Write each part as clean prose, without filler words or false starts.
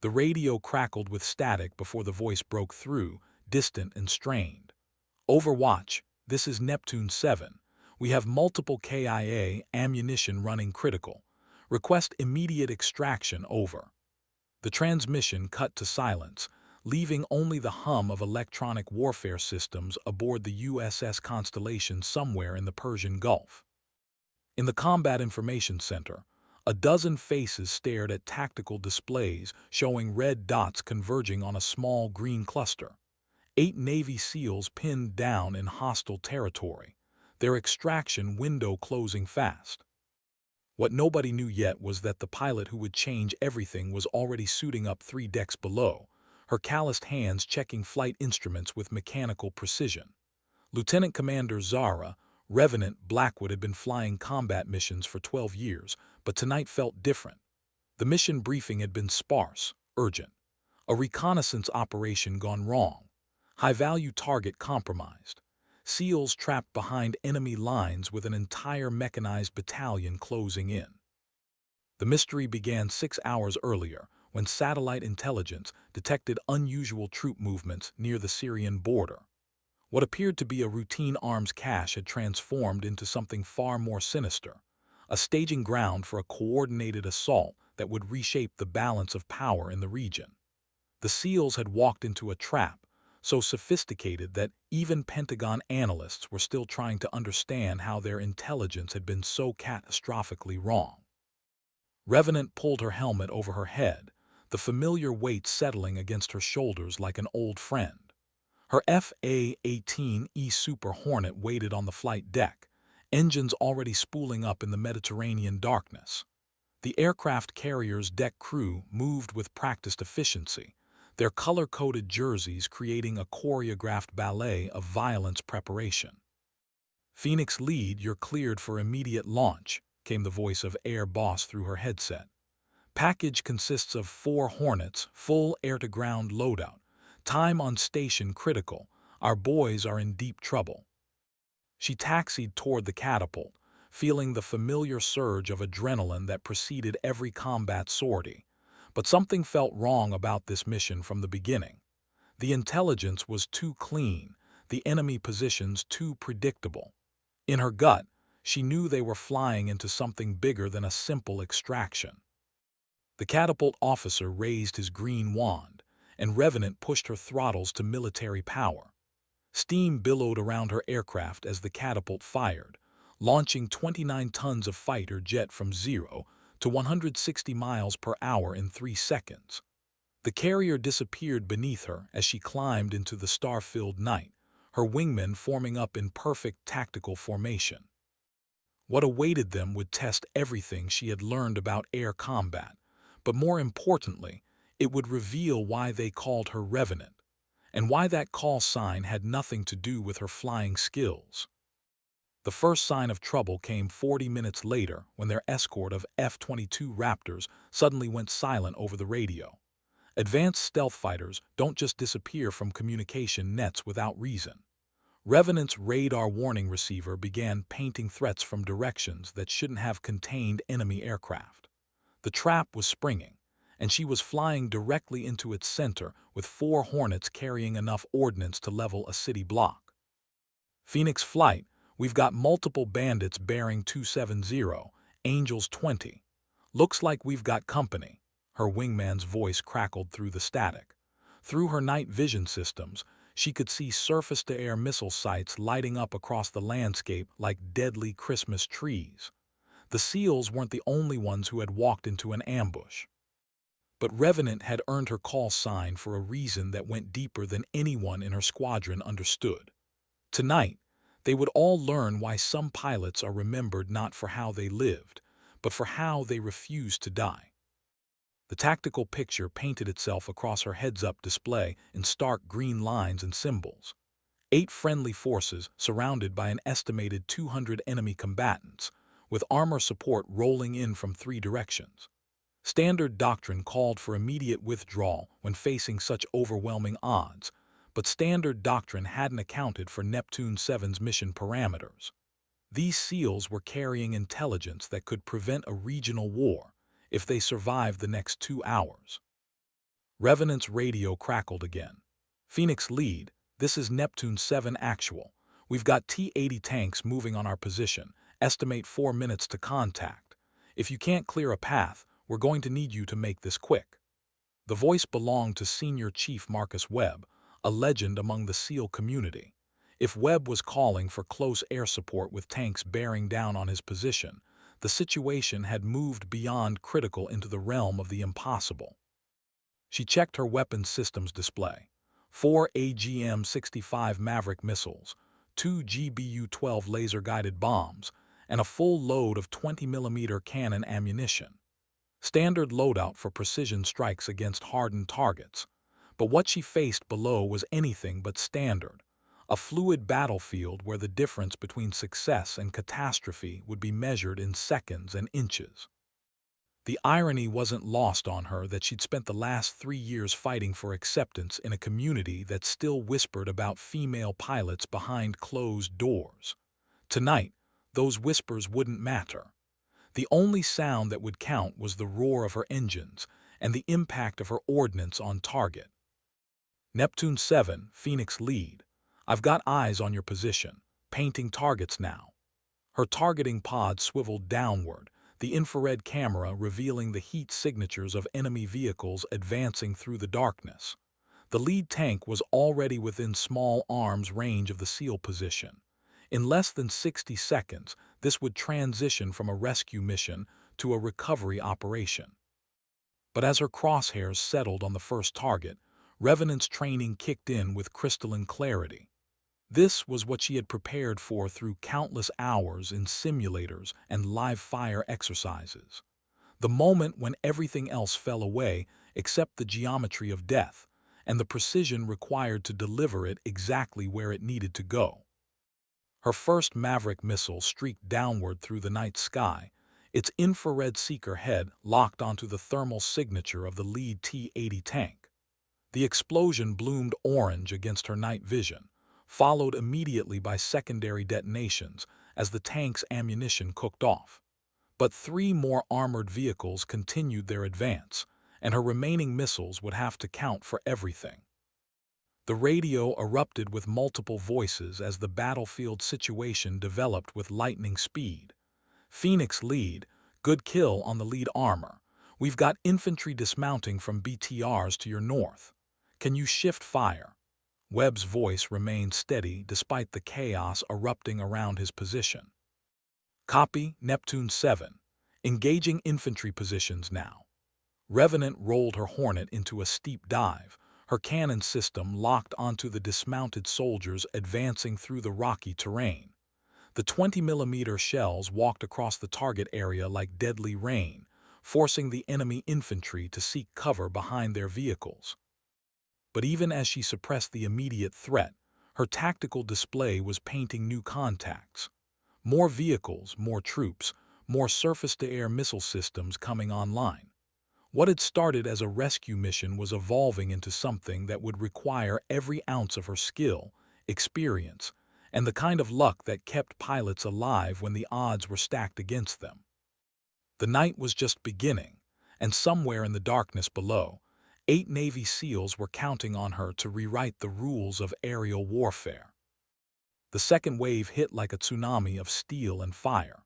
The radio crackled with static before the voice broke through, distant and strained. Overwatch, this is Neptune 7. We have multiple KIA ammunition running critical. Request immediate extraction over. The transmission cut to silence, leaving only the hum of electronic warfare systems aboard the USS Constellation somewhere in the Persian Gulf. In the Combat Information Center, a dozen faces stared at tactical displays showing red dots converging on a small green cluster. 8 Navy SEALs pinned down in hostile territory, their extraction window closing fast. What nobody knew yet was that the pilot who would change everything was already suiting up 3 decks below, her calloused hands checking flight instruments with mechanical precision. Lieutenant Commander Zara, Revenant Blackwood had been flying combat missions for 12 years, but tonight felt different. The mission briefing had been sparse, urgent. A reconnaissance operation gone wrong. High-value target compromised. SEALs trapped behind enemy lines with an entire mechanized battalion closing in. The mystery began 6 hours earlier, when satellite intelligence detected unusual troop movements near the Syrian border. What appeared to be a routine arms cache had transformed into something far more sinister, a staging ground for a coordinated assault that would reshape the balance of power in the region. The SEALs had walked into a trap, so sophisticated that even Pentagon analysts were still trying to understand how their intelligence had been so catastrophically wrong. Revenant pulled her helmet over her head, the familiar weight settling against her shoulders like an old friend. Her FA-18E Super Hornet waited on the flight deck, engines already spooling up in the Mediterranean darkness. The aircraft carrier's deck crew moved with practiced efficiency, their color-coded jerseys creating a choreographed ballet of violence preparation. "Phoenix Lead, you're cleared for immediate launch," came the voice of Air Boss through her headset. "Package consists of 4 Hornets, full air-to-ground loadout. Time on station critical. Our boys are in deep trouble." She taxied toward the catapult, feeling the familiar surge of adrenaline that preceded every combat sortie. But something felt wrong about this mission from the beginning. The intelligence was too clean, the enemy positions too predictable. In her gut, she knew they were flying into something bigger than a simple extraction. The catapult officer raised his green wand, and Revenant pushed her throttles to military power. Steam billowed around her aircraft as the catapult fired, launching 29 tons of fighter jet from 0 to 160 miles per hour in 3 seconds. The carrier disappeared beneath her as she climbed into the star-filled night, her wingmen forming up in perfect tactical formation. What awaited them would test everything she had learned about air combat, but more importantly, it would reveal why they called her Revenant, and why that call sign had nothing to do with her flying skills. The first sign of trouble came 40 minutes later when their escort of F-22 Raptors suddenly went silent over the radio. Advanced stealth fighters don't just disappear from communication nets without reason. Revenant's radar warning receiver began painting threats from directions that shouldn't have contained enemy aircraft. The trap was springing, and she was flying directly into its center with 4 Hornets carrying enough ordnance to level a city block. "Phoenix Flight, we've got multiple bandits bearing 270, Angels 20. Looks like we've got company." Her wingman's voice crackled through the static. Through her night vision systems, she could see surface-to-air missile sites lighting up across the landscape like deadly Christmas trees. The SEALs weren't the only ones who had walked into an ambush. But Revenant had earned her call sign for a reason that went deeper than anyone in her squadron understood. Tonight, they would all learn why some pilots are remembered not for how they lived, but for how they refused to die. The tactical picture painted itself across her heads-up display in stark green lines and symbols. 8 friendly forces surrounded by an estimated 200 enemy combatants, with armor support rolling in from 3 directions. Standard doctrine called for immediate withdrawal when facing such overwhelming odds, but Standard doctrine hadn't accounted for Neptune 7's mission parameters. These SEALs were carrying intelligence that could prevent a regional war if they survived the next 2 hours. Revenant's radio crackled again. Phoenix lead, this is Neptune 7 actual. We've got T-80 tanks moving on our position. Estimate 4 minutes to contact. If you can't clear a path, we're going to need you to make this quick. The voice belonged to Senior Chief Marcus Webb, a legend among the SEAL community. If Webb was calling for close air support with tanks bearing down on his position, the situation had moved beyond critical into the realm of the impossible. She checked her weapons systems display. 4 AGM-65 Maverick missiles, 2 GBU-12 laser-guided bombs, and a full load of 20mm cannon ammunition. Standard loadout for precision strikes against hardened targets. But what she faced below was anything but standard. A fluid battlefield where the difference between success and catastrophe would be measured in seconds and inches. The irony wasn't lost on her that she'd spent the last 3 years fighting for acceptance in a community that still whispered about female pilots behind closed doors. Tonight, those whispers wouldn't matter. The only sound that would count was the roar of her engines and the impact of her ordnance on target. Neptune 7, Phoenix lead. I've got eyes on your position, painting targets now. Her targeting pod swiveled downward, the infrared camera revealing the heat signatures of enemy vehicles advancing through the darkness. The lead tank was already within small arms range of the SEAL position. In less than 60 seconds, this would transition from a rescue mission to a recovery operation. But as her crosshairs settled on the first target, Revenant's training kicked in with crystalline clarity. This was what she had prepared for through countless hours in simulators and live-fire exercises. The moment when everything else fell away except the geometry of death and the precision required to deliver it exactly where it needed to go. Her first Maverick missile streaked downward through the night sky, its infrared seeker head locked onto the thermal signature of the lead T-80 tank. The explosion bloomed orange against her night vision, followed immediately by secondary detonations as the tank's ammunition cooked off. But 3 more armored vehicles continued their advance, and her remaining missiles would have to count for everything. The radio erupted with multiple voices as the battlefield situation developed with lightning speed. Phoenix lead, good kill on the lead armor. We've got infantry dismounting from BTRs to your north. Can you shift fire? Webb's voice remained steady despite the chaos erupting around his position. Copy, Neptune 7. Engaging infantry positions now. Revenant rolled her Hornet into a steep dive, her cannon system locked onto the dismounted soldiers advancing through the rocky terrain. The 20mm shells walked across the target area like deadly rain, forcing the enemy infantry to seek cover behind their vehicles. But even as she suppressed the immediate threat, her tactical display was painting new contacts. More vehicles, more troops, more surface-to-air missile systems coming online. What had started as a rescue mission was evolving into something that would require every ounce of her skill, experience, and the kind of luck that kept pilots alive when the odds were stacked against them. The night was just beginning, and somewhere in the darkness below, 8 Navy SEALs were counting on her to rewrite the rules of aerial warfare. The second wave hit like a tsunami of steel and fire.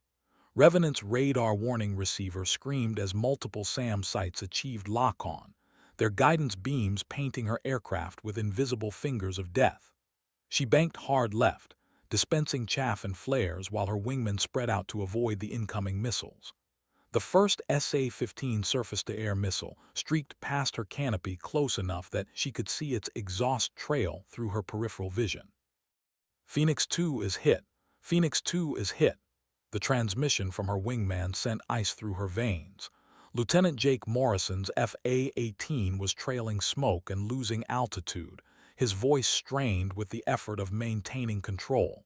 Revenant's radar warning receiver screamed as multiple SAM sites achieved lock-on, their guidance beams painting her aircraft with invisible fingers of death. She banked hard left, dispensing chaff and flares while her wingmen spread out to avoid the incoming missiles. The first SA-15 surface-to-air missile streaked past her canopy close enough that she could see its exhaust trail through her peripheral vision. Phoenix 2 is hit. Phoenix 2 is hit. The transmission from her wingman sent ice through her veins. Lieutenant Jake Morrison's FA-18 was trailing smoke and losing altitude, his voice strained with the effort of maintaining control.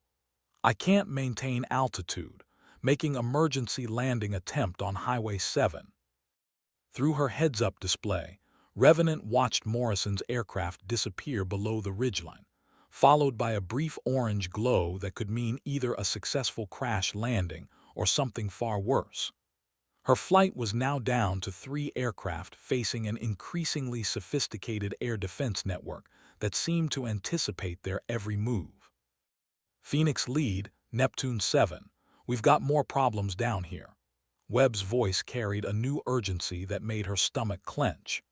I can't maintain altitude. Making emergency landing attempt on Highway 7. Through her heads-up display, Revenant watched Morrison's aircraft disappear below the ridgeline, followed by a brief orange glow that could mean either a successful crash landing or something far worse. Her flight was now down to 3 aircraft facing an increasingly sophisticated air defense network that seemed to anticipate their every move. Phoenix lead, Neptune 7. We've got more problems down here. Webb's voice carried a new urgency that made her stomach clench.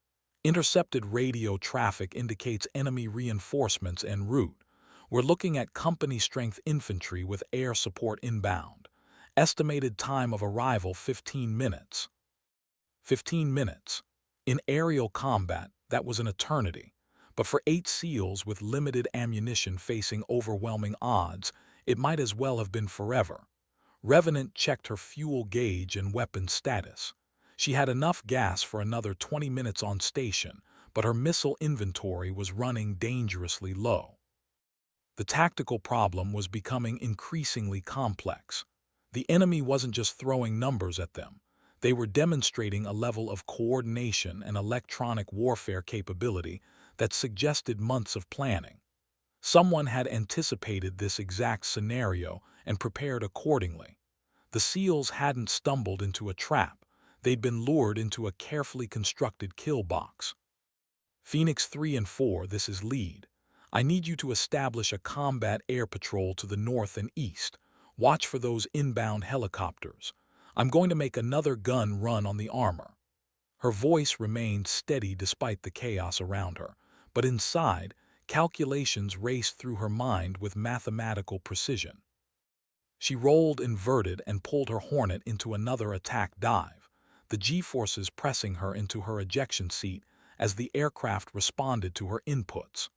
Intercepted radio traffic indicates enemy reinforcements en route. We're looking at company-strength infantry with air support inbound. Estimated time of arrival 15 minutes. 15 minutes. In aerial combat, that was an eternity. But for 8 SEALs with limited ammunition facing overwhelming odds, it might as well have been forever. Revenant checked her fuel gauge and weapon status. She had enough gas for another 20 minutes on station, but her missile inventory was running dangerously low. The tactical problem was becoming increasingly complex. The enemy wasn't just throwing numbers at them. They were demonstrating a level of coordination and electronic warfare capability that suggested months of planning. Someone had anticipated this exact scenario and prepared accordingly. The SEALs hadn't stumbled into a trap. They'd been lured into a carefully constructed kill box. Phoenix 3 and 4, this is lead. I need you to establish a combat air patrol to the north and east. Watch for those inbound helicopters. I'm going to make another gun run on the armor. Her voice remained steady despite the chaos around her, but inside, calculations raced through her mind with mathematical precision. She rolled inverted and pulled her Hornet into another attack dive, the G-forces pressing her into her ejection seat as the aircraft responded to her inputs.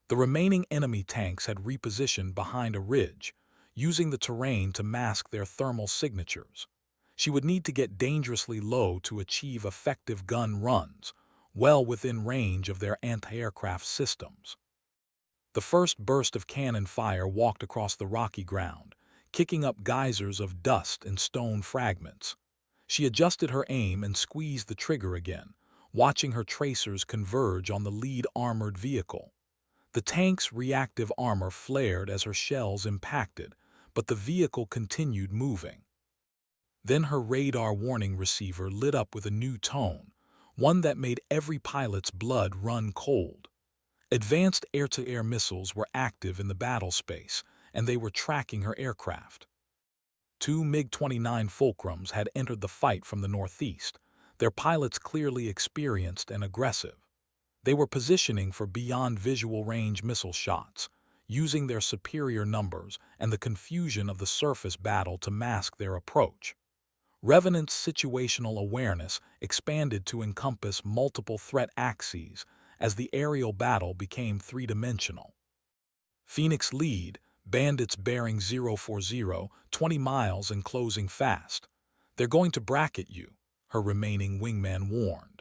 The remaining enemy tanks had repositioned behind a ridge, using the terrain to mask their thermal signatures. She would need to get dangerously low to achieve effective gun runs, well within range of their anti-aircraft systems. The first burst of cannon fire walked across the rocky ground, kicking up geysers of dust and stone fragments. She adjusted her aim and squeezed the trigger again, watching her tracers converge on the lead armored vehicle. The tank's reactive armor flared as her shells impacted, but the vehicle continued moving. Then her radar warning receiver lit up with a new tone, one that made every pilot's blood run cold. Advanced air-to-air missiles were active in the battle space, and they were tracking her aircraft. 2 MiG-29 Fulcrums had entered the fight from the northeast, their pilots clearly experienced and aggressive. They were positioning for beyond visual range missile shots, using their superior numbers and the confusion of the surface battle to mask their approach. Revenant's situational awareness expanded to encompass multiple threat axes as the aerial battle became three-dimensional. Phoenix lead, bandits bearing 040, 20 miles and closing fast. They're going to bracket you, her remaining wingman warned.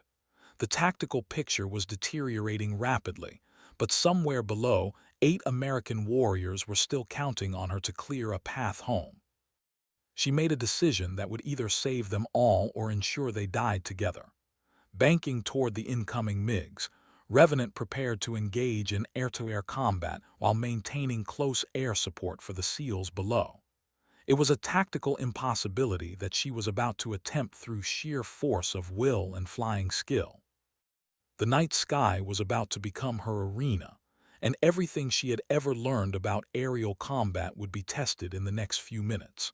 The tactical picture was deteriorating rapidly, but somewhere below, 8 American warriors were still counting on her to clear a path home. She made a decision that would either save them all or ensure they died together. Banking toward the incoming MiGs, Revenant prepared to engage in air-to-air combat while maintaining close air support for the SEALs below. It was a tactical impossibility that she was about to attempt through sheer force of will and flying skill. The night sky was about to become her arena, and everything she had ever learned about aerial combat would be tested in the next few minutes.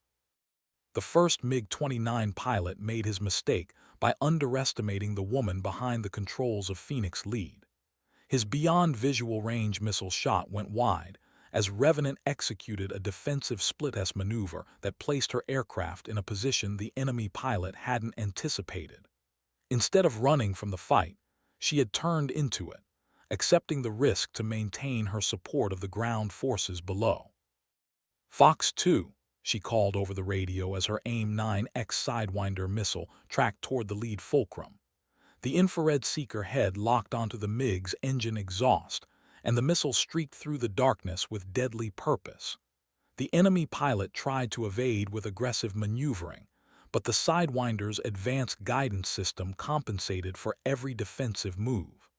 The first MiG-29 pilot made his mistake by underestimating the woman behind the controls of Phoenix lead. His beyond visual range missile shot went wide as Revenant executed a defensive split-S maneuver that placed her aircraft in a position the enemy pilot hadn't anticipated. Instead of running from the fight, she had turned into it, accepting the risk to maintain her support of the ground forces below. Fox 2, she called over the radio as her AIM-9X Sidewinder missile tracked toward the lead fulcrum. The infrared seeker head locked onto the MiG's engine exhaust, and the missile streaked through the darkness with deadly purpose. The enemy pilot tried to evade with aggressive maneuvering, but the Sidewinder's advanced guidance system compensated for every defensive move.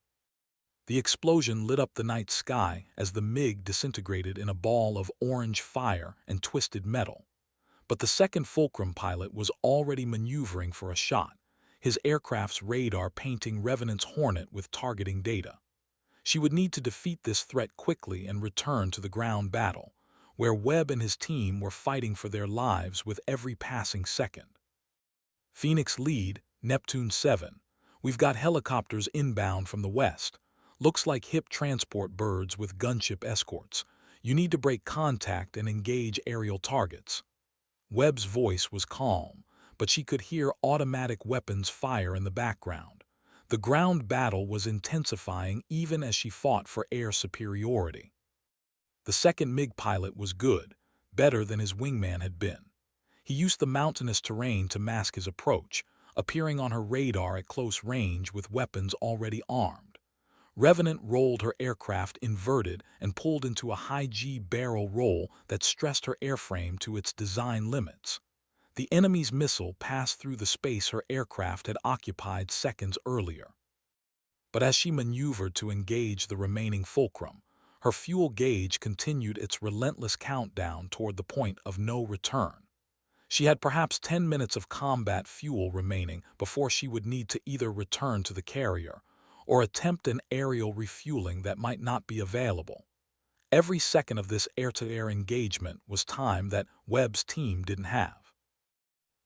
The explosion lit up the night sky as the MiG disintegrated in a ball of orange fire and twisted metal. But the second Fulcrum pilot was already maneuvering for a shot, his aircraft's radar painting Revenant's Hornet with targeting data. She would need to defeat this threat quickly and return to the ground battle, where Webb and his team were fighting for their lives with every passing second. Phoenix lead, Neptune 7. We've got helicopters inbound from the west. Looks like HIP transport birds with gunship escorts. You need to break contact and engage aerial targets. Webb's voice was calm, but she could hear automatic weapons fire in the background. The ground battle was intensifying even as she fought for air superiority. The second MiG pilot was good, better than his wingman had been. He used the mountainous terrain to mask his approach, appearing on her radar at close range with weapons already armed. Revenant rolled her aircraft inverted and pulled into a high-G barrel roll that stressed her airframe to its design limits. The enemy's missile passed through the space her aircraft had occupied seconds earlier. But as she maneuvered to engage the remaining Fulcrum, her fuel gauge continued its relentless countdown toward the point of no return. She had perhaps 10 minutes of combat fuel remaining before she would need to either return to the carrier or attempt an aerial refueling that might not be available. Every second of this air-to-air engagement was time that Webb's team didn't have.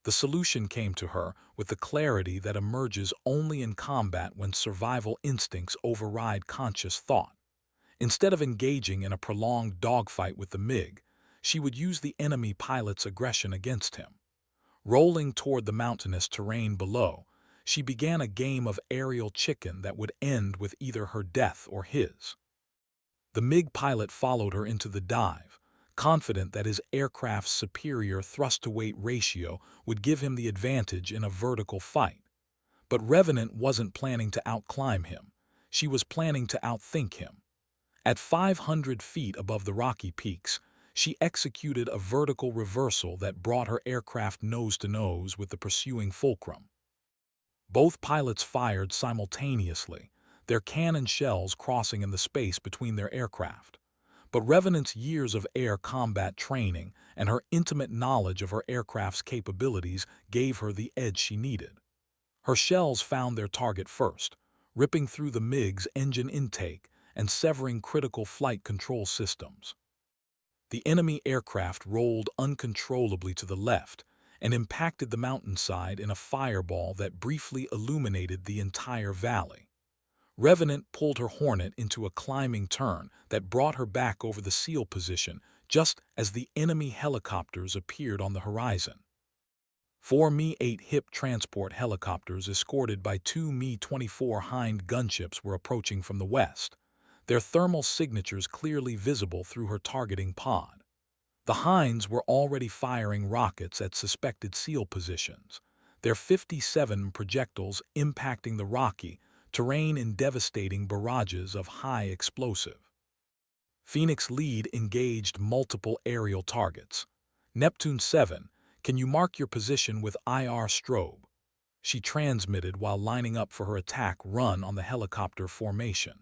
The solution came to her with the clarity that emerges only in combat when survival instincts override conscious thought. Instead of engaging in a prolonged dogfight with the MiG, she would use the enemy pilot's aggression against him. Rolling toward the mountainous terrain below, she began a game of aerial chicken that would end with either her death or his. The MiG pilot followed her into the dive, confident that his aircraft's superior thrust-to-weight ratio would give him the advantage in a vertical fight. But Revenant wasn't planning to outclimb him. She was planning to outthink him. At 500 feet above the rocky peaks, she executed a vertical reversal that brought her aircraft nose-to-nose with the pursuing Fulcrum. Both pilots fired simultaneously, their cannon shells crossing in the space between their aircraft. But Revenant's years of air combat training and her intimate knowledge of her aircraft's capabilities gave her the edge she needed. Her shells found their target first, ripping through the MiG's engine intake and severing critical flight control systems. The enemy aircraft rolled uncontrollably to the left and impacted the mountainside in a fireball that briefly illuminated the entire valley. Revenant pulled her Hornet into a climbing turn that brought her back over the SEAL position just as the enemy helicopters appeared on the horizon. 4 Mi-8 HIP transport helicopters escorted by 2 Mi-24 Hind gunships were approaching from the west, their thermal signatures clearly visible through her targeting pod. The Hinds were already firing rockets at suspected SEAL positions, their 57 projectiles impacting the rocky terrain in devastating barrages of high explosive. Phoenix lead engaged multiple aerial targets. Neptune 7, can you mark your position with IR strobe? She transmitted while lining up for her attack run on the helicopter formation.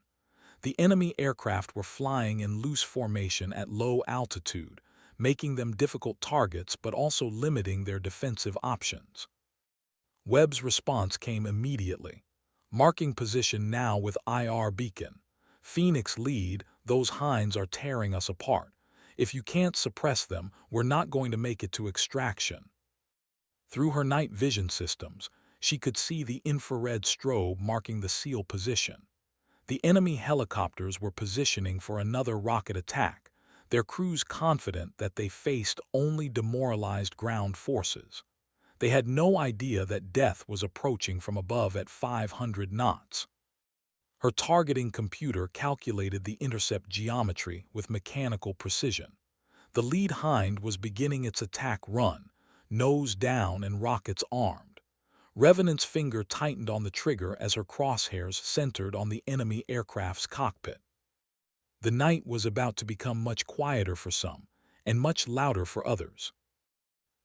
The enemy aircraft were flying in loose formation at low altitude, making them difficult targets but also limiting their defensive options. Webb's response came immediately. Marking position now with IR beacon. Phoenix lead, those Hinds are tearing us apart. If you can't suppress them, we're not going to make it to extraction. Through her night vision systems, she could see the infrared strobe marking the SEAL position. The enemy helicopters were positioning for another rocket attack, their crews confident that they faced only demoralized ground forces. They had no idea that death was approaching from above at 500 knots. Her targeting computer calculated the intercept geometry with mechanical precision. The lead Hind was beginning its attack run, nose down and rockets armed. Revenant's finger tightened on the trigger as her crosshairs centered on the enemy aircraft's cockpit. The night was about to become much quieter for some, and much louder for others.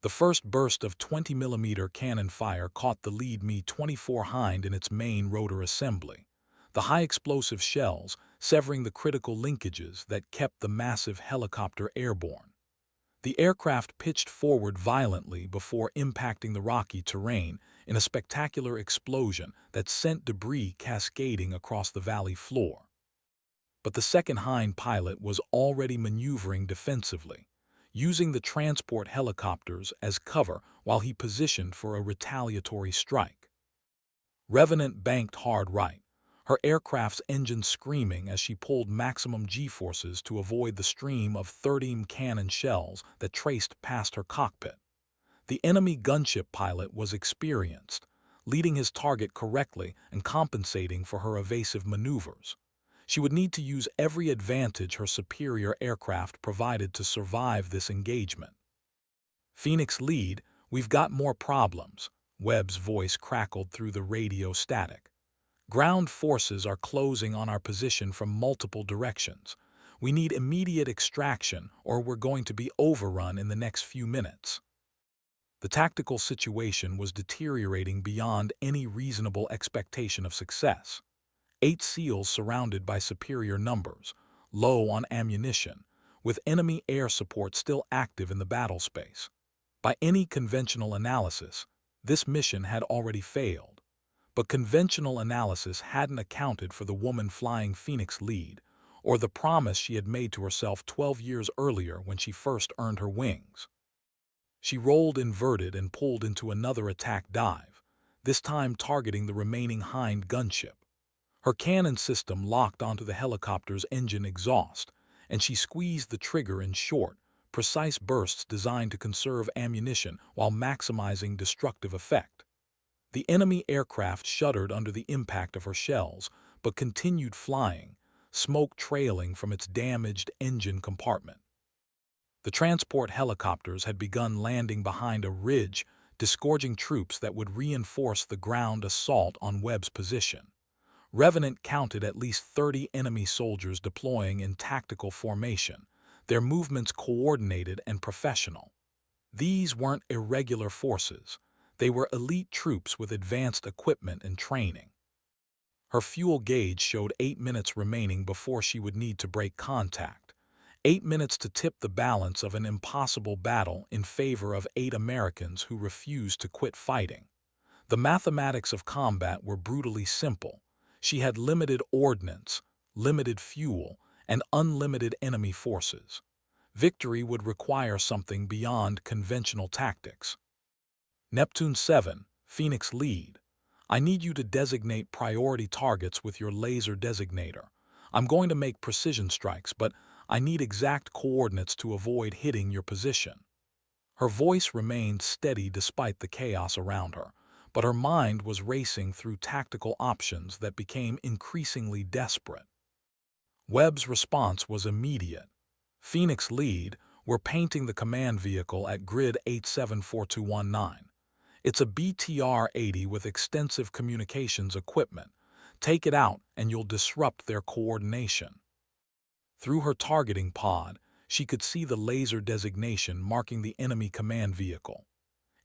The first burst of 20mm cannon fire caught the lead Mi-24 Hind in its main rotor assembly, the high-explosive shells severing the critical linkages that kept the massive helicopter airborne. The aircraft pitched forward violently before impacting the rocky terrain in a spectacular explosion that sent debris cascading across the valley floor. But the second Hind pilot was already maneuvering defensively, using the transport helicopters as cover while he positioned for a retaliatory strike. Revenant banked hard right, her aircraft's engine screaming as she pulled maximum G-forces to avoid the stream of 30 cannon shells that traced past her cockpit. The enemy gunship pilot was experienced, leading his target correctly and compensating for her evasive maneuvers. She would need to use every advantage her superior aircraft provided to survive this engagement. Phoenix lead, we've got more problems, Webb's voice crackled through the radio static. Ground forces are closing on our position from multiple directions. We need immediate extraction or we're going to be overrun in the next few minutes. The tactical situation was deteriorating beyond any reasonable expectation of success. 8 SEALs surrounded by superior numbers, low on ammunition, with enemy air support still active in the battle space. By any conventional analysis, this mission had already failed. But conventional analysis hadn't accounted for the woman flying Phoenix lead, or the promise she had made to herself 12 years earlier when she first earned her wings. She rolled inverted and pulled into another attack dive, this time targeting the remaining Hind gunship. Her cannon system locked onto the helicopter's engine exhaust, and she squeezed the trigger in short, precise bursts designed to conserve ammunition while maximizing destructive effect. The enemy aircraft shuddered under the impact of her shells, but continued flying, smoke trailing from its damaged engine compartment. The transport helicopters had begun landing behind a ridge, disgorging troops that would reinforce the ground assault on Webb's position. Revenant counted at least 30 enemy soldiers deploying in tactical formation, their movements coordinated and professional. These weren't irregular forces. They were elite troops with advanced equipment and training. Her fuel gauge showed 8 minutes remaining before she would need to break contact. 8 minutes to tip the balance of an impossible battle in favor of 8 Americans who refused to quit fighting. The mathematics of combat were brutally simple. She had limited ordnance, limited fuel, and unlimited enemy forces. Victory would require something beyond conventional tactics. Neptune 7, Phoenix lead. I need you to designate priority targets with your laser designator. I'm going to make precision strikes, but I need exact coordinates to avoid hitting your position. Her voice remained steady despite the chaos around her, but her mind was racing through tactical options that became increasingly desperate. Webb's response was immediate. Phoenix lead, we're painting the command vehicle at grid 874219. It's a BTR-80 with extensive communications equipment. Take it out and you'll disrupt their coordination. Through her targeting pod, she could see the laser designation marking the enemy command vehicle.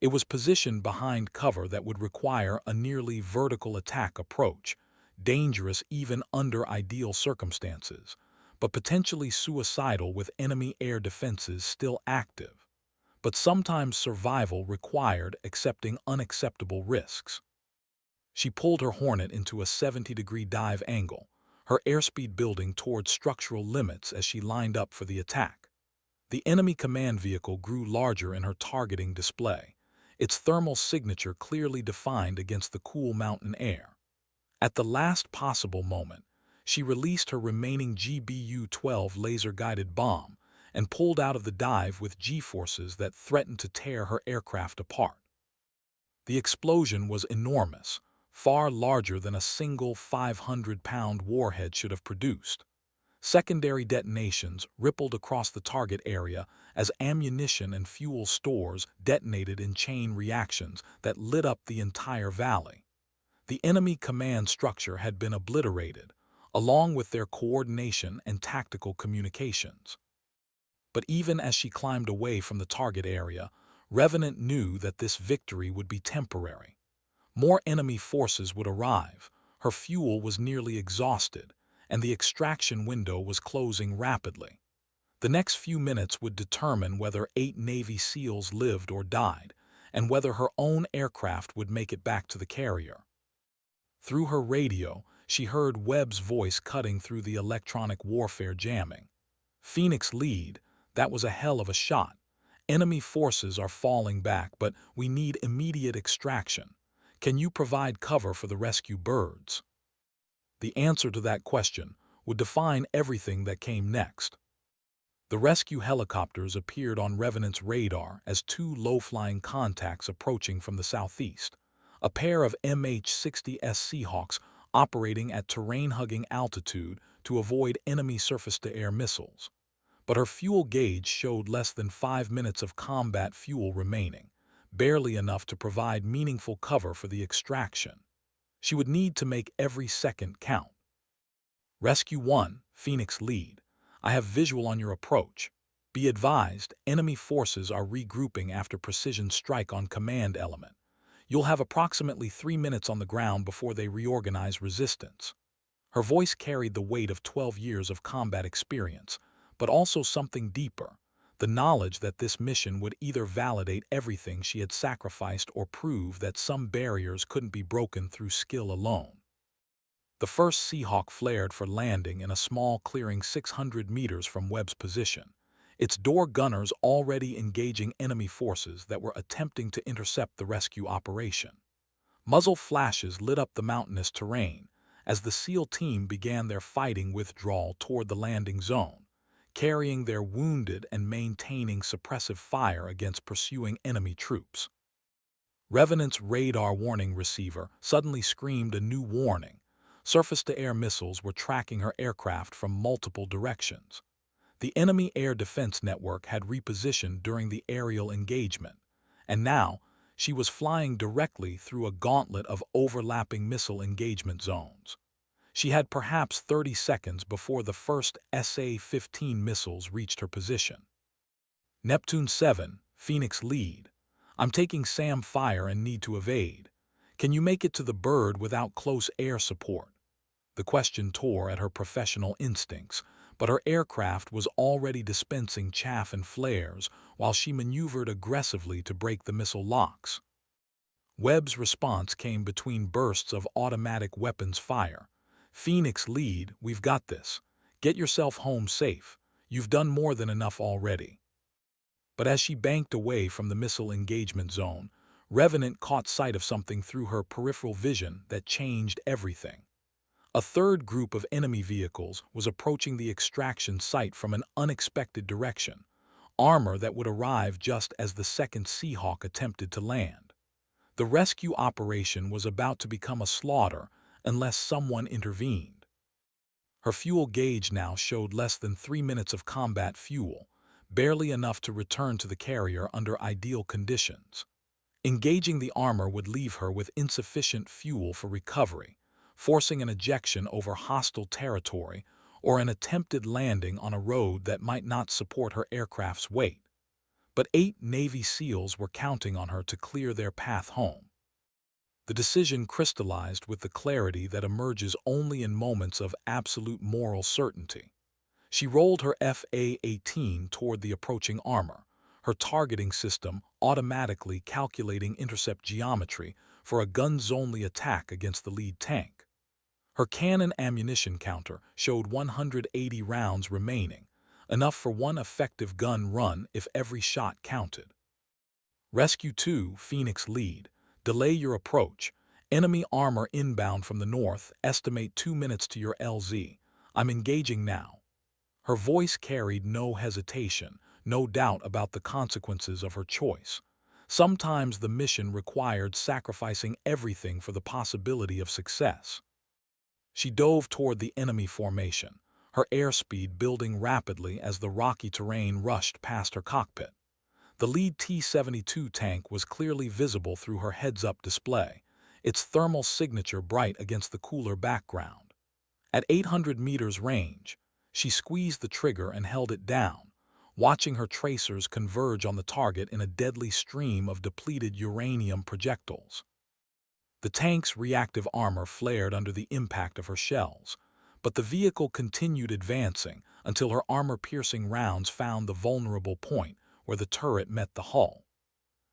It was positioned behind cover that would require a nearly vertical attack approach, dangerous even under ideal circumstances, but potentially suicidal with enemy air defenses still active. But sometimes survival required accepting unacceptable risks. She pulled her Hornet into a 70-degree dive angle, her airspeed building toward structural limits as she lined up for the attack. The enemy command vehicle grew larger in her targeting display, its thermal signature clearly defined against the cool mountain air. At the last possible moment, she released her remaining GBU-12 laser-guided bomb and pulled out of the dive with G-forces that threatened to tear her aircraft apart. The explosion was enormous, far larger than a single 500-pound warhead should have produced. Secondary detonations rippled across the target area as ammunition and fuel stores detonated in chain reactions that lit up the entire valley. The enemy command structure had been obliterated, along with their coordination and tactical communications. But even as she climbed away from the target area, Revenant knew that this victory would be temporary. More enemy forces would arrive, her fuel was nearly exhausted, and the extraction window was closing rapidly. The next few minutes would determine whether 8 Navy SEALs lived or died, and whether her own aircraft would make it back to the carrier. Through her radio, she heard Webb's voice cutting through the electronic warfare jamming. "Phoenix Lead, that was a hell of a shot. Enemy forces are falling back, but we need immediate extraction. Can you provide cover for the rescue birds?" The answer to that question would define everything that came next. The rescue helicopters appeared on Revenant's radar as two low-flying contacts approaching from the southeast, a pair of MH-60S Seahawks operating at terrain-hugging altitude to avoid enemy surface-to-air missiles. But her fuel gauge showed less than 5 minutes of combat fuel remaining, barely enough to provide meaningful cover for the extraction. She would need to make every second count. Rescue 1, Phoenix Lead. I have visual on your approach. Be advised, enemy forces are regrouping after precision strike on command element. You'll have approximately 3 minutes on the ground before they reorganize resistance. Her voice carried the weight of 12 years of combat experience, but also something deeper, the knowledge that this mission would either validate everything she had sacrificed or prove that some barriers couldn't be broken through skill alone. The first Seahawk flared for landing in a small clearing 600 meters from Webb's position, its door gunners already engaging enemy forces that were attempting to intercept the rescue operation. Muzzle flashes lit up the mountainous terrain as the SEAL team began their fighting withdrawal toward the landing zone, carrying their wounded and maintaining suppressive fire against pursuing enemy troops. Revenant's radar warning receiver suddenly screamed a new warning. Surface-to-air missiles were tracking her aircraft from multiple directions. The enemy air defense network had repositioned during the aerial engagement, and now she was flying directly through a gauntlet of overlapping missile engagement zones. She had perhaps 30 seconds before the first SA-15 missiles reached her position. Neptune 7, Phoenix Lead. I'm taking SAM fire and need to evade. Can you make it to the bird without close air support? The question tore at her professional instincts, but her aircraft was already dispensing chaff and flares while she maneuvered aggressively to break the missile locks. Webb's response came between bursts of automatic weapons fire. "Phoenix Lead, we've got this. Get yourself home safe. You've done more than enough already." But as she banked away from the missile engagement zone, Revenant caught sight of something through her peripheral vision that changed everything. A third group of enemy vehicles was approaching the extraction site from an unexpected direction, armor that would arrive just as the second Seahawk attempted to land. The rescue operation was about to become a slaughter unless someone intervened. Her fuel gauge now showed less than 3 minutes of combat fuel, barely enough to return to the carrier under ideal conditions. Engaging the armor would leave her with insufficient fuel for recovery, forcing an ejection over hostile territory or an attempted landing on a road that might not support her aircraft's weight. But 8 Navy SEALs were counting on her to clear their path home. The decision crystallized with the clarity that emerges only in moments of absolute moral certainty. She rolled her FA-18 toward the approaching armor, her targeting system automatically calculating intercept geometry for a guns-only attack against the lead tank. Her cannon ammunition counter showed 180 rounds remaining, enough for one effective gun run if every shot counted. Rescue 2, Phoenix Lead. Delay your approach. Enemy armor inbound from the north. Estimate 2 minutes to your LZ. I'm engaging now. Her voice carried no hesitation, no doubt about the consequences of her choice. Sometimes the mission required sacrificing everything for the possibility of success. She dove toward the enemy formation, her airspeed building rapidly as the rocky terrain rushed past her cockpit. The lead T-72 tank was clearly visible through her heads-up display, its thermal signature bright against the cooler background. At 800 meters range, she squeezed the trigger and held it down, watching her tracers converge on the target in a deadly stream of depleted uranium projectiles. The tank's reactive armor flared under the impact of her shells, but the vehicle continued advancing until her armor-piercing rounds found the vulnerable point where the turret met the hull.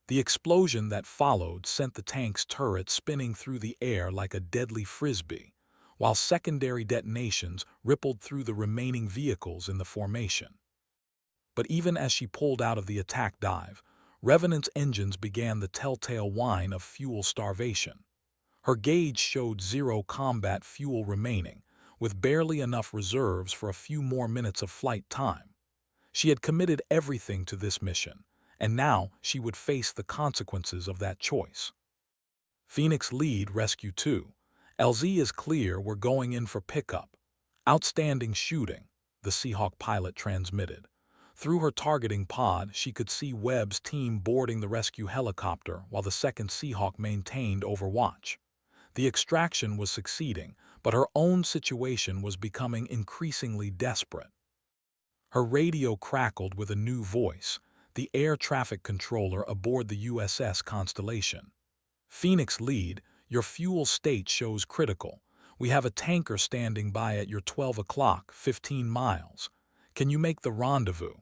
The explosion that followed sent the tank's turret spinning through the air like a deadly frisbee, while secondary detonations rippled through the remaining vehicles in the formation. But even as she pulled out of the attack dive, Revenant's engines began the telltale whine of fuel starvation. Her gauge showed 0 combat fuel remaining, with barely enough reserves for a few more minutes of flight time. She had committed everything to this mission, and now she would face the consequences of that choice. Phoenix Lead Rescue 2. LZ is clear, we're going in for pickup. Outstanding shooting, the Seahawk pilot transmitted. Through her targeting pod, she could see Webb's team boarding the rescue helicopter while the second Seahawk maintained overwatch. The extraction was succeeding, but her own situation was becoming increasingly desperate. Her radio crackled with a new voice, the air traffic controller aboard the USS Constellation. Phoenix Lead, your fuel state shows critical. We have a tanker standing by at your 12 o'clock, 15 miles. Can you make the rendezvous?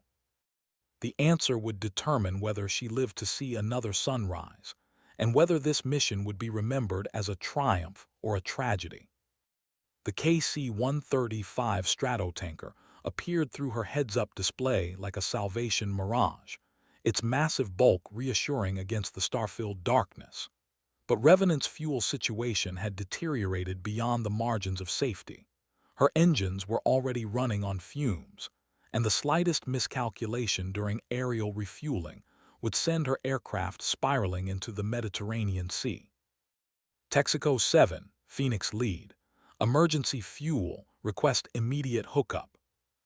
The answer would determine whether she lived to see another sunrise, and whether this mission would be remembered as a triumph or a tragedy. The KC-135 Stratotanker appeared through her heads-up display like a Salvation mirage, its massive bulk reassuring against the star-filled darkness. But Revenant's fuel situation had deteriorated beyond the margins of safety. Her engines were already running on fumes, and the slightest miscalculation during aerial refueling would send her aircraft spiraling into the Mediterranean Sea. Texaco 7, Phoenix Lead. Emergency fuel, request immediate hookup.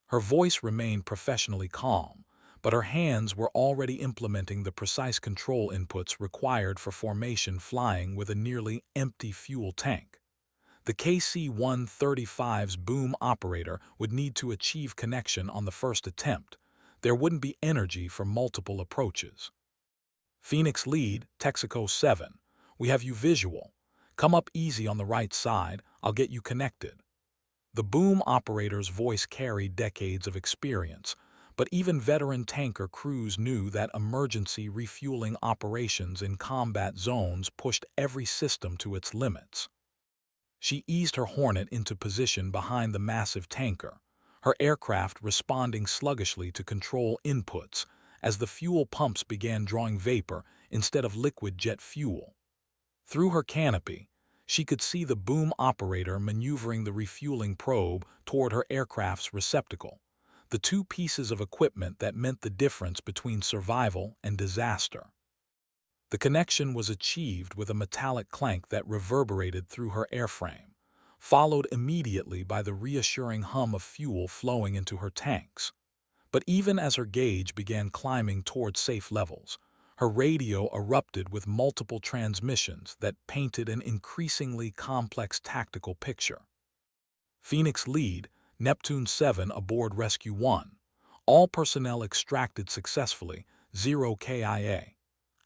Her voice remained professionally calm, but her hands were already implementing the precise control inputs required for formation flying with a nearly empty fuel tank. The KC-135's boom operator would need to achieve connection on the first attempt. There wouldn't be energy for multiple approaches. Phoenix Lead, Texaco 7. We have you visual. Come up easy on the right side, I'll get you connected. The boom operator's voice carried decades of experience, but even veteran tanker crews knew that emergency refueling operations in combat zones pushed every system to its limits. She eased her Hornet into position behind the massive tanker, her aircraft responding sluggishly to control inputs as the fuel pumps began drawing vapor instead of liquid jet fuel. Through her canopy, she could see the boom operator maneuvering the refueling probe toward her aircraft's receptacle, the two pieces of equipment that meant the difference between survival and disaster. The connection was achieved with a metallic clank that reverberated through her airframe, followed immediately by the reassuring hum of fuel flowing into her tanks. But even as her gauge began climbing toward safe levels, her radio erupted with multiple transmissions that painted an increasingly complex tactical picture. Phoenix Lead, Neptune 7 aboard Rescue 1. All personnel extracted successfully, 0 KIA.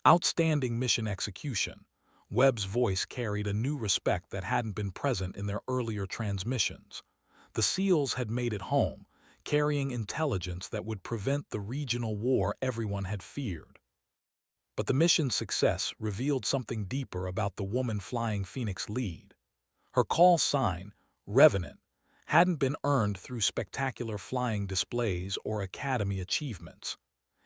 Outstanding mission execution. Webb's voice carried a new respect that hadn't been present in their earlier transmissions. The SEALs had made it home, carrying intelligence that would prevent the regional war everyone had feared. But the mission's success revealed something deeper about the woman flying Phoenix Lead. Her call sign, Revenant, hadn't been earned through spectacular flying displays or academy achievements.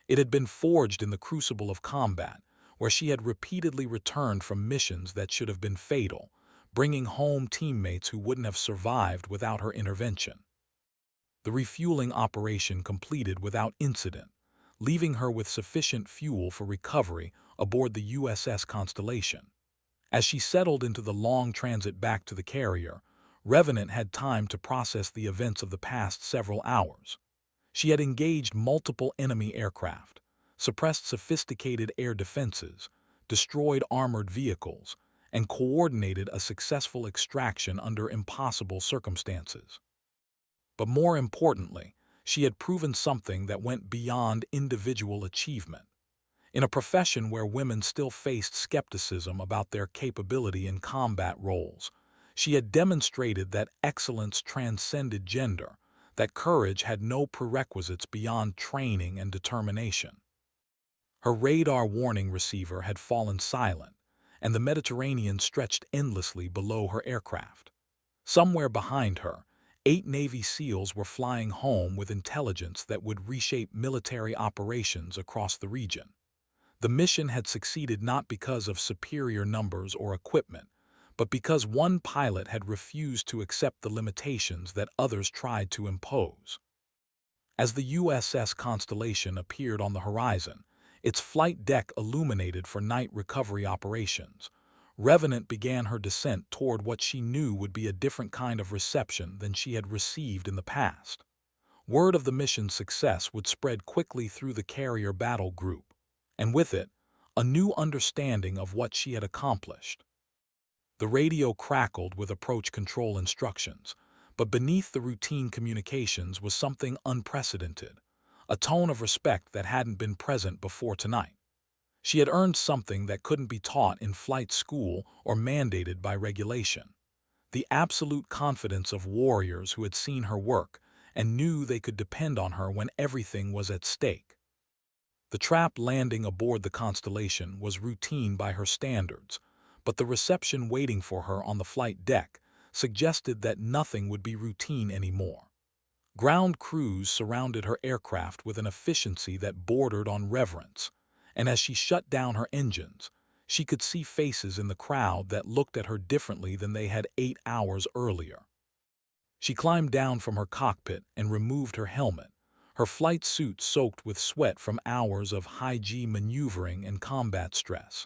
It had been forged in the crucible of combat, where she had repeatedly returned from missions that should have been fatal, bringing home teammates who wouldn't have survived without her intervention. The refueling operation completed without incident, leaving her with sufficient fuel for recovery aboard the USS Constellation. As she settled into the long transit back to the carrier, Revenant had time to process the events of the past several hours. She had engaged multiple enemy aircraft, suppressed sophisticated air defenses, destroyed armored vehicles, and coordinated a successful extraction under impossible circumstances. But more importantly, she had proven something that went beyond individual achievement. In a profession where women still faced skepticism about their capability in combat roles, She had demonstrated that excellence transcended gender, that courage had no prerequisites beyond training and determination. Her radar warning receiver had fallen silent, and the Mediterranean stretched endlessly below her aircraft. Somewhere behind her, 8 Navy SEALs were flying home with intelligence that would reshape military operations across the region. The mission had succeeded not because of superior numbers or equipment, but because one pilot had refused to accept the limitations that others tried to impose. As the USS Constellation appeared on the horizon, its flight deck illuminated for night recovery operations, Revenant began her descent toward what she knew would be a different kind of reception than she had received in the past. Word of the mission's success would spread quickly through the carrier battle group, and with it, a new understanding of what she had accomplished. The radio crackled with approach control instructions, but beneath the routine communications was something unprecedented, a tone of respect that hadn't been present before tonight. She had earned something that couldn't be taught in flight school or mandated by regulation: the absolute confidence of warriors who had seen her work and knew they could depend on her when everything was at stake. The trap landing aboard the Constellation was routine by her standards, but the reception waiting for her on the flight deck suggested that nothing would be routine anymore. Ground crews surrounded her aircraft with an efficiency that bordered on reverence, and as she shut down her engines, she could see faces in the crowd that looked at her differently than they had 8 hours earlier. She climbed down from her cockpit and removed her helmet, her flight suit soaked with sweat from hours of high-G maneuvering and combat stress.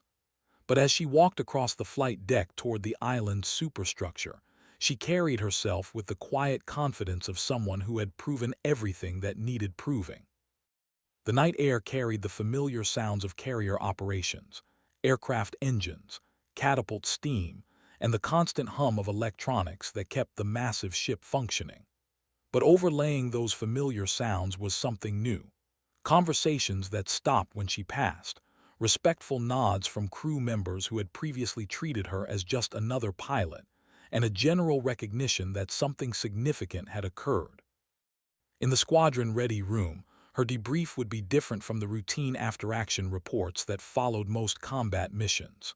But as she walked across the flight deck toward the island's superstructure, she carried herself with the quiet confidence of someone who had proven everything that needed proving. The night air carried the familiar sounds of carrier operations, aircraft engines, catapult steam, and the constant hum of electronics that kept the massive ship functioning. But overlaying those familiar sounds was something new: conversations that stopped when she passed, respectful nods from crew members who had previously treated her as just another pilot, and a general recognition that something significant had occurred. In the squadron-ready room, her debrief would be different from the routine after-action reports that followed most combat missions.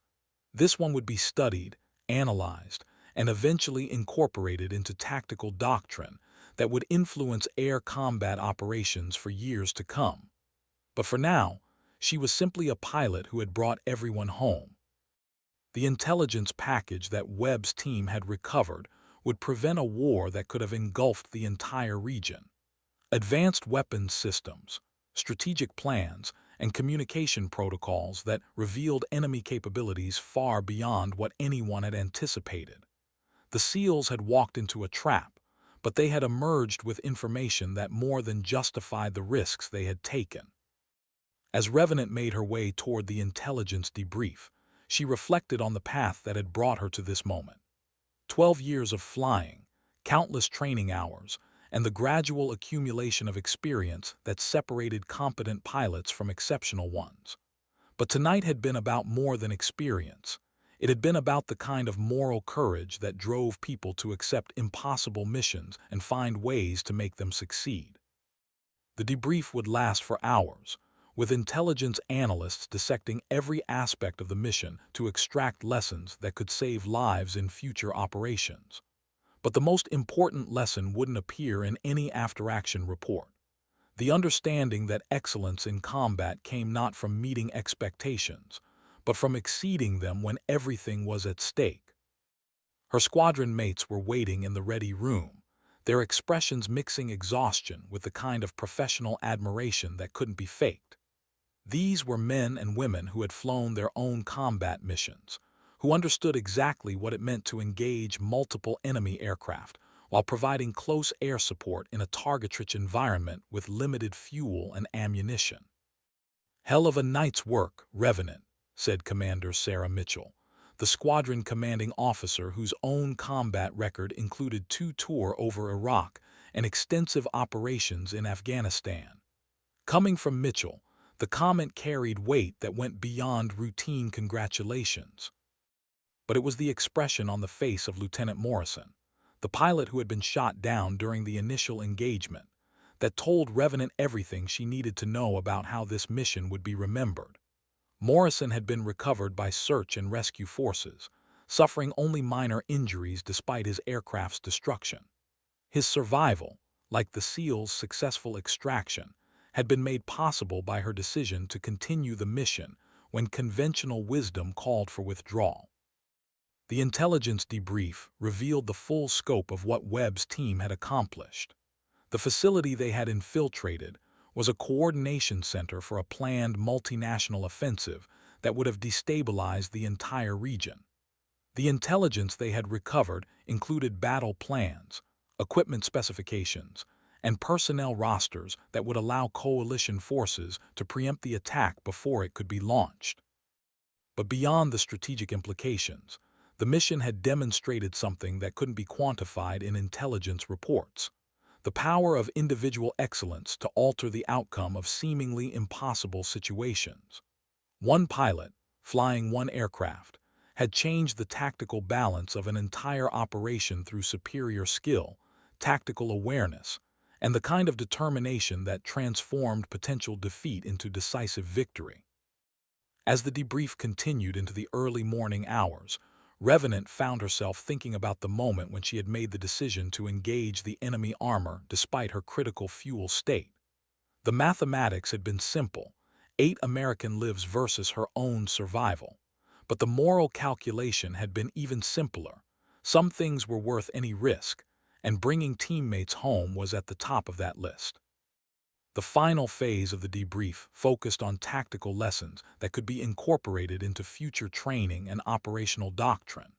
This one would be studied, analyzed, and eventually incorporated into tactical doctrine that would influence air combat operations for years to come. But for now, she was simply a pilot who had brought everyone home. The intelligence package that Webb's team had recovered would prevent a war that could have engulfed the entire region. Advanced weapons systems, strategic plans, and communication protocols that revealed enemy capabilities far beyond what anyone had anticipated. The SEALs had walked into a trap, but they had emerged with information that more than justified the risks they had taken. As Revenant made her way toward the intelligence debrief, she reflected on the path that had brought her to this moment. 12 years of flying, countless training hours, and the gradual accumulation of experience that separated competent pilots from exceptional ones. But tonight had been about more than experience. It had been about the kind of moral courage that drove people to accept impossible missions and find ways to make them succeed. The debrief would last for hours, with intelligence analysts dissecting every aspect of the mission to extract lessons that could save lives in future operations. But the most important lesson wouldn't appear in any after-action report: the understanding that excellence in combat came not from meeting expectations, but from exceeding them when everything was at stake. Her squadron mates were waiting in the ready room, their expressions mixing exhaustion with the kind of professional admiration that couldn't be faked. These were men and women who had flown their own combat missions, who understood exactly what it meant to engage multiple enemy aircraft while providing close air support in a target-rich environment with limited fuel and ammunition. "Hell of a night's work, Revenant," said Commander Sarah Mitchell, the squadron commanding officer whose own combat record included 2 tours over Iraq and extensive operations in Afghanistan. Coming from Mitchell, the comment carried weight that went beyond routine congratulations. but it was the expression on the face of Lieutenant Morrison, the pilot who had been shot down during the initial engagement, that told Revenant everything she needed to know about how this mission would be remembered. Morrison had been recovered by search and rescue forces, suffering only minor injuries despite his aircraft's destruction. His survival, like the SEAL's successful extraction, had been made possible by her decision to continue the mission when conventional wisdom called for withdrawal. The intelligence debrief revealed the full scope of what Webb's team had accomplished. The facility they had infiltrated was a coordination center for a planned multinational offensive that would have destabilized the entire region. The intelligence they had recovered included battle plans, equipment specifications, and personnel rosters that would allow coalition forces to preempt the attack before it could be launched. But beyond the strategic implications, the mission had demonstrated something that couldn't be quantified in intelligence reports: the power of individual excellence to alter the outcome of seemingly impossible situations. One pilot, flying one aircraft, had changed the tactical balance of an entire operation through superior skill, tactical awareness, and the kind of determination that transformed potential defeat into decisive victory. As the debrief continued into the early morning hours, Revenant found herself thinking about the moment when she had made the decision to engage the enemy armor despite her critical fuel state. The mathematics had been simple: 8 American lives versus her own survival. But the moral calculation had been even simpler. Some things were worth any risk, and bringing teammates home was at the top of that list. The final phase of the debrief focused on tactical lessons that could be incorporated into future training and operational doctrine.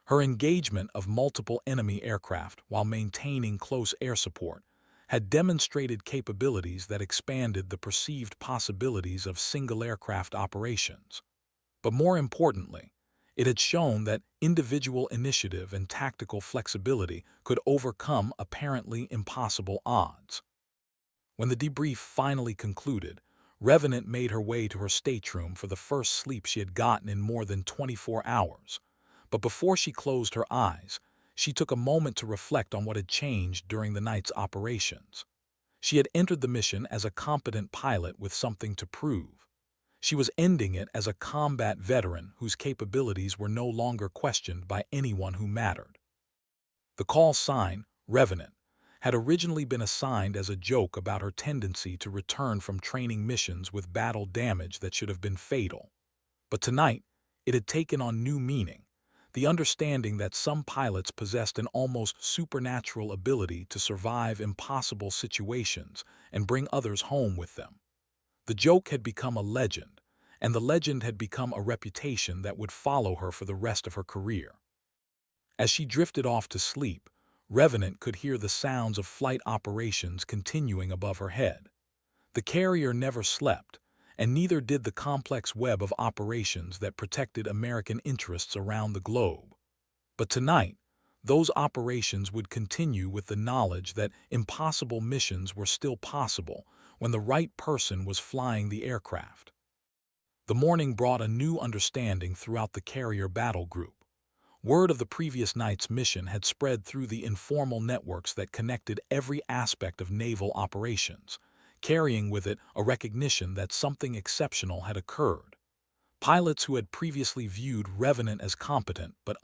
Her engagement of multiple enemy aircraft while maintaining close air support had demonstrated capabilities that expanded the perceived possibilities of single aircraft operations. But more importantly, it had shown that individual initiative and tactical flexibility could overcome apparently impossible odds. When the debrief finally concluded, Revenant made her way to her stateroom for the first sleep she had gotten in more than 24 hours. But before she closed her eyes, she took a moment to reflect on what had changed during the night's operations. She had entered the mission as a competent pilot with something to prove. She was ending it as a combat veteran whose capabilities were no longer questioned by anyone who mattered. The call sign, Revenant, had originally been assigned as a joke about her tendency to return from training missions with battle damage that should have been fatal. But tonight, it had taken on new meaning: the understanding that some pilots possessed an almost supernatural ability to survive impossible situations and bring others home with them. The joke had become a legend, and the legend had become a reputation that would follow her for the rest of her career. As she drifted off to sleep, Revenant could hear the sounds of flight operations continuing above her head. The carrier never slept, and neither did the complex web of operations that protected American interests around the globe. But tonight, those operations would continue with the knowledge that impossible missions were still possible when the right person was flying the aircraft. The morning brought a new understanding throughout the carrier battle group. Word of the previous night's mission had spread through the informal networks that connected every aspect of naval operations, carrying with it a recognition that something exceptional had occurred. Pilots who had previously viewed Revenant as competent but